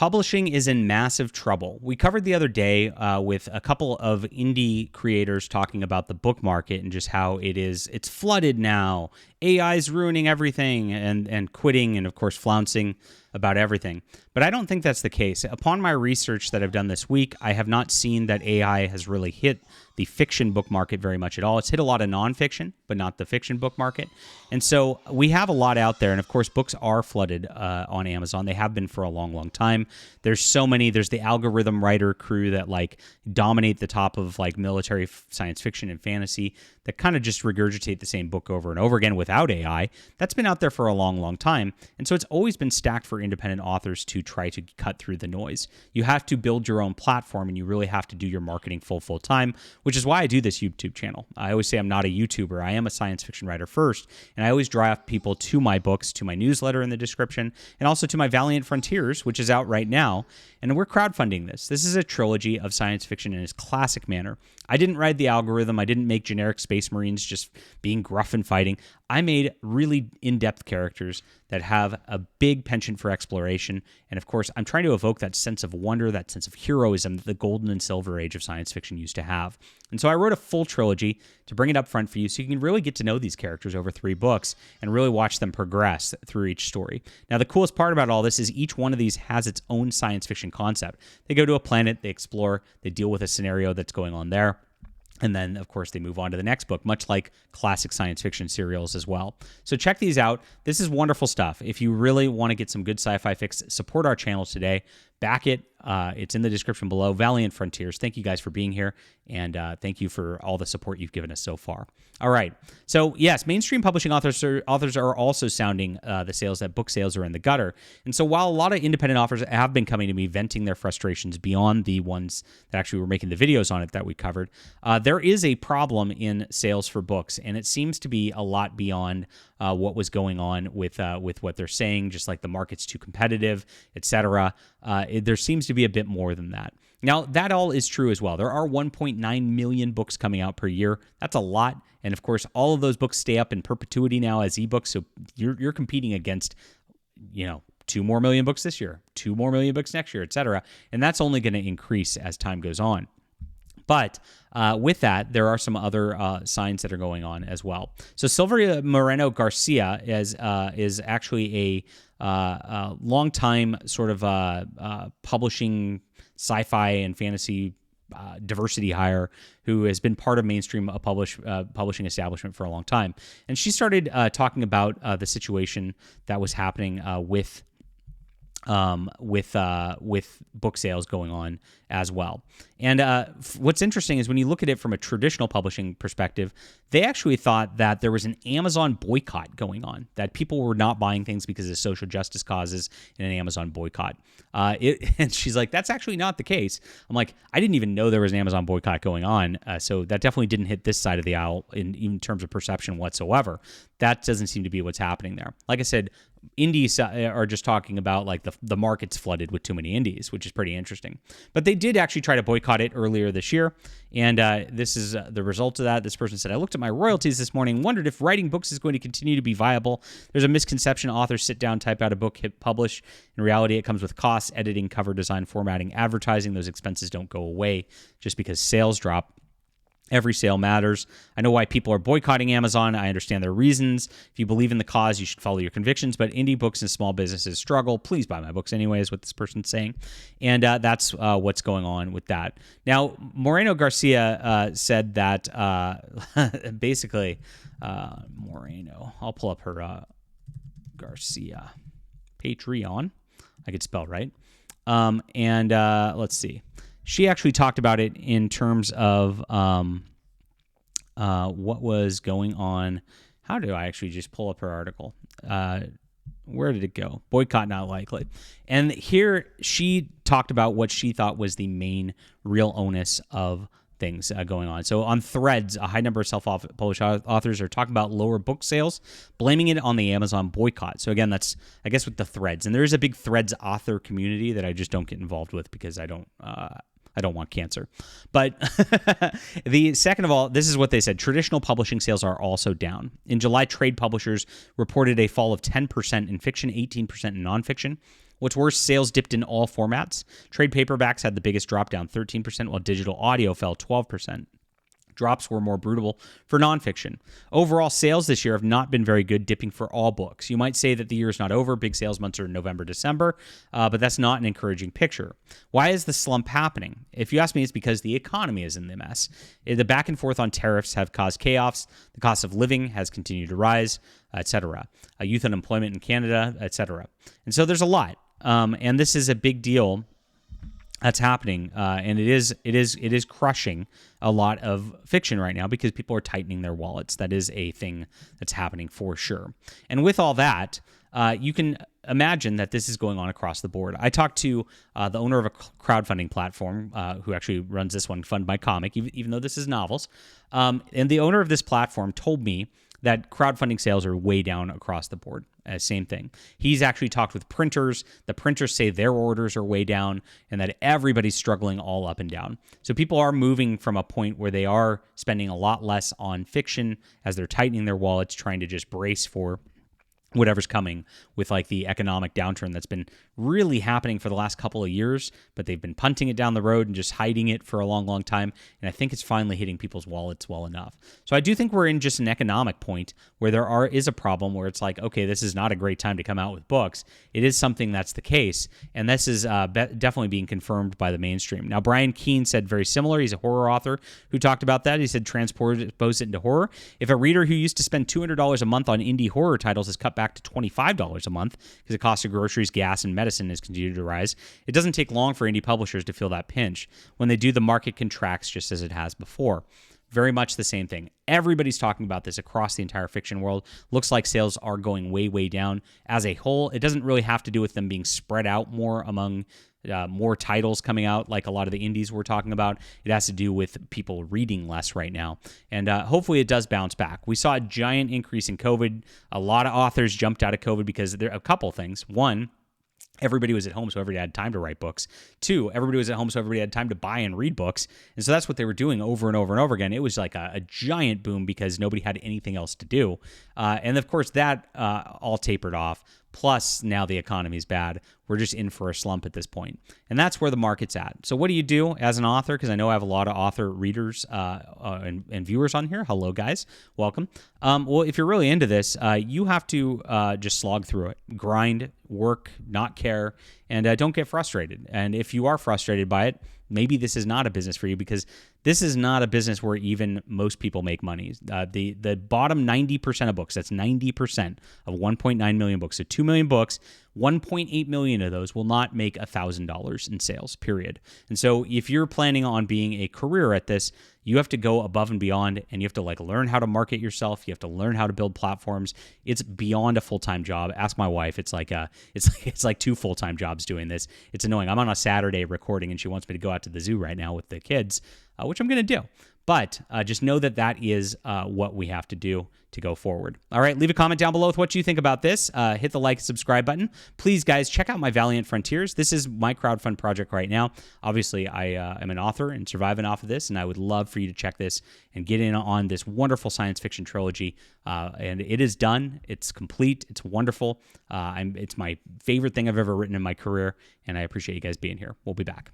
Publishing is in massive trouble. We covered the other day with a couple of indie creators talking about the book market and just how it's flooded now. AI's ruining everything and quitting and, of course, flouncing about everything. But I don't think that's the case. Upon my research that I've done this week, I have not seen that AI has really hit the fiction book market very much at all. It's hit a lot of nonfiction, but not the fiction book market. And so we have a lot out there. And of course, books are flooded on Amazon. They have been for a long, long time. There's so many. There's the algorithm writer crew that like dominate the top of like military science fiction and fantasy that kind of just regurgitate the same book over and over again without AI. That's been out there for a long, long time. And so it's always been stacked for independent authors to try to cut through the noise. You have to build your own platform and you really have to do your marketing full time, which is why I do this YouTube channel. I always say I'm not a YouTuber. I am a science fiction writer first, and I always drive people to my books, to my newsletter in the description, and also to my Valiant Frontiers, which is out right now. And we're crowdfunding this. This is a trilogy of science fiction in its classic manner. I didn't write the algorithm. I didn't make generic space marines just being gruff and fighting. I made really in-depth characters that have a big penchant for exploration. And of course, I'm trying to evoke that sense of wonder, that sense of heroism that the golden and silver age of science fiction used to have. And so I wrote a full trilogy to bring it up front for you so you can really get to know these characters over 3 books and really watch them progress through each story. Now, the coolest part about all this is each one of these has its own science fiction concept. They go to a planet, they explore, they deal with a scenario that's going on there. And then, of course, they move on to the next book, much like classic science fiction serials as well. So check these out. This is wonderful stuff. If you really want to get some good sci-fi fix, support our channel today. Back it. It's in the description below. Valiant Frontiers. Thank you guys for being here, and thank you for all the support you've given us so far. All right. So, yes, mainstream publishing authors are also sounding the sales that book sales are in the gutter. And so while a lot of independent authors have been coming to me venting their frustrations beyond the ones that actually were making the videos on it that we covered, there is a problem in sales for books, and it seems to be a lot beyond what was going on with what they're saying, just like the market's too competitive, etc. There seems to be a bit more than that. Now, that all is true as well. There are 1.9 million books coming out per year. That's a lot. And of course, all of those books stay up in perpetuity now as ebooks. So you're competing against, 2 more million books this year, 2 more million books next year, etc. And that's only going to increase as time goes on. But with that, there are some other signs that are going on as well. So Silvia Moreno-Garcia is actually a long-time sort of publishing sci-fi and fantasy diversity hire who has been part of mainstream publishing establishment for a long time. And she started talking about the situation that was happening with book sales going on as well. And what's interesting is when you look at it from a traditional publishing perspective, they actually thought that there was an Amazon boycott going on, that people were not buying things because of social justice causes in an Amazon boycott. And she's like, that's actually not the case. I'm like, I didn't even know there was an Amazon boycott going on. So that definitely didn't hit this side of the aisle in terms of perception whatsoever. That doesn't seem to be what's happening there. Like I said, indies are just talking about like the market's flooded with too many indies, which is pretty interesting. But they did actually try to boycott it earlier this year, and this is the result of that. This person said, I looked at my royalties this morning, wondered if writing books is going to continue to be viable. There's a misconception authors sit down, type out a book, hit publish. In reality, it comes with costs, editing, cover design, formatting, advertising. Those expenses don't go away just because sales drop. Every sale matters. I know why people are boycotting Amazon. I understand their reasons. If you believe in the cause, you should follow your convictions. But indie books and small businesses struggle. Please buy my books anyway, is what this person's saying. And that's what's going on with that. Now, Moreno-Garcia said that basically, Moreno, I'll pull up her Garcia Patreon. I could spell right. And let's see. She actually talked about it in terms of what was going on. How do I actually just pull up her article? Where did it go? Boycott not likely. And here she talked about what she thought was the main real onus of things going on. So on Threads, a high number of self-published authors are talking about lower book sales, blaming it on the Amazon boycott. So again, that's, I guess, with the Threads. And there is a big Threads author community that I just don't get involved with because I don't want cancer. But the second of all, this is what they said. Traditional publishing sales are also down. In July, trade publishers reported a fall of 10% in fiction, 18% in nonfiction. What's worse, sales dipped in all formats. Trade paperbacks had the biggest drop, down 13%, while digital audio fell 12%. Drops were more brutal for nonfiction. Overall, sales this year have not been very good, dipping for all books. You might say that the year is not over. Big sales months are November, December, but that's not an encouraging picture. Why is the slump happening? If you ask me, it's because the economy is in the mess. The back and forth on tariffs have caused chaos. The cost of living has continued to rise, etc. Youth unemployment in Canada, etc. And so there's a lot, and this is a big deal that's happening, and it is crushing a lot of fiction right now because people are tightening their wallets. That is a thing that's happening for sure. And with all that, you can imagine that this is going on across the board. I talked to the owner of a crowdfunding platform who actually runs this one, Fund My Comic, even though this is novels. And the owner of this platform told me that crowdfunding sales are way down across the board. Same thing. He's actually talked with printers. The printers say their orders are way down and that everybody's struggling all up and down. So people are moving from a point where they are spending a lot less on fiction as they're tightening their wallets, trying to just brace for whatever's coming with like the economic downturn that's been really happening for the last couple of years, but they've been punting it down the road and just hiding it for a long, long time. And I think it's finally hitting people's wallets well enough. So I do think we're in just an economic point where there is a problem where it's like, okay, this is not a great time to come out with books. It is something that's the case. And this is definitely being confirmed by the mainstream. Now, Brian Keene said very similar. He's a horror author who talked about that. He said transpose it into horror. If a reader who used to spend $200 a month on indie horror titles is cut back to $25 a month because the cost of groceries, gas, and medicine has continued to rise, it doesn't take long for indie publishers to feel that pinch. When they do, the market contracts just as it has before. Very much the same thing. Everybody's talking about this across the entire fiction world. Looks like sales are going way, way down as a whole. It doesn't really have to do with them being spread out more among more titles coming out, like a lot of the indies we're talking about. It has to do with people reading less right now. And hopefully it does bounce back. We saw a giant increase in COVID. A lot of authors jumped out of COVID because there are a couple things. One, everybody was at home, so everybody had time to write books. Two, everybody was at home, so everybody had time to buy and read books. And so that's what they were doing over and over and over again. It was like a giant boom because nobody had anything else to do. And of course, that all tapered off. Plus, now the economy's bad. We're just in for a slump at this point. And that's where the market's at. So what do you do as an author? Because I know I have a lot of author readers and viewers on here. Hello, guys. Welcome. Well, if you're really into this, you have to just slog through it. Grind, work, not care, and don't get frustrated. And if you are frustrated by it, maybe this is not a business for you because this is not a business where even most people make money. The bottom 90% of books, that's 90% of 1.9 million books. So 2 million books, 1.8 million of those will not make $1,000 in sales, period. And so if you're planning on being a career at this, you have to go above and beyond, and you have to learn how to market yourself. You have to learn how to build platforms. It's beyond a full-time job. Ask my wife. It's like 2 full-time jobs doing this. It's annoying. I'm on a Saturday recording, and she wants me to go out to the zoo right now with the kids, which I'm going to do. But just know that is what we have to do to go forward. All right, leave a comment down below with what you think about this. Hit the like and subscribe button. Please, guys, check out my Valiant Frontiers. This is my crowdfund project right now. Obviously, I am an author and surviving off of this, and I would love for you to check this and get in on this wonderful science fiction trilogy. And it is done. It's complete. It's wonderful. It's my favorite thing I've ever written in my career, and I appreciate you guys being here. We'll be back.